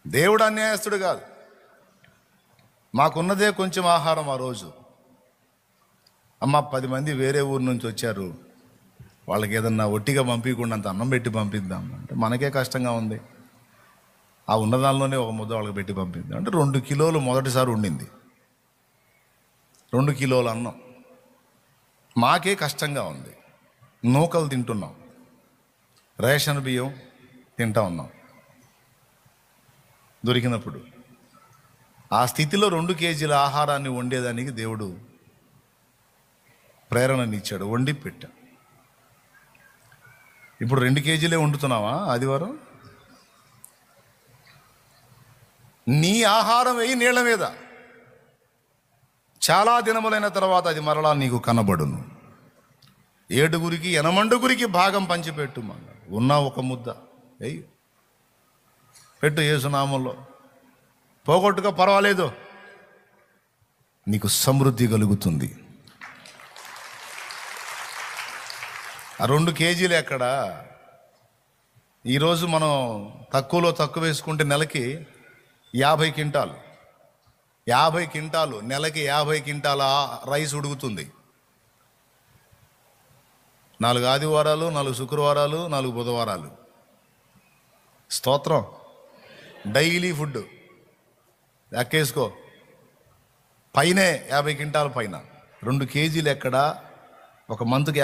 దేవుడు అన్యాయస్తుడు కాదు. మాకున్నదే కొంచెం ఆహారం. ఆ రోజు అమ్మ 10 మంది వేరే ఊరు నుంచి వచ్చారు, వాళ్ళకి ఏదన్నా ఒట్టిగా పంపించకుండా అంత అన్నం పెట్టి పంపిద్దాం అంటే మనకే కష్టంగా ఉంది. ఆ ఉన్నదానిలోనే ఒక ముద్ద వాళ్ళకి పెట్టి పంపిద్దాం అంటే 2 కిలోలు మొదటిసారి ఉండింది. 2 కిలోల అన్నం మాకే కష్టంగా ఉంది. నూకలు తింటున్నాం, రేషన్ బియ్యం తింటా ఉన్నాం దొరికినప్పుడు. ఆ స్థితిలో 2 కేజీల ఆహారాన్ని వండేదానికి దేవుడు ప్రేరణనిచ్చాడు, వండి పెట్టా. ఇప్పుడు 2 కేజీలే వండుతున్నావా ఆదివారం? నీ ఆహారం వేయి నీళ్ల మీద, చాలా దినములైన తర్వాత అది మరలా నీకు కనబడును. 7గురికి 8 భాగం పంచిపెట్టు. ఉన్న ఒక ముద్ద వెయ్యి పెట్టు, యేసునామంలో. పోగొట్టుగా పర్వాలేదు, నీకు సమృద్ధి కలుగుతుంది. ఆ 2 కేజీలు ఎక్కడ? ఈరోజు మనం తక్కువలో తక్కువ వేసుకుంటే నెలకి 50 క్వింటాలు, 50 క్వింటాలు, నెలకి 50 క్వింటాల రైస్ ఉడుకుతుంది. 4 ఆదివారాలు, 4 శుక్రవారాలు, 4 బుధవారాలు. స్తోత్రం. డైలీ ఫుడ్ లెక్కేసుకో, పైనే 50 క్వింటాల పైన. 2 కేజీలు ఎక్కడ? ఒక మంత్కి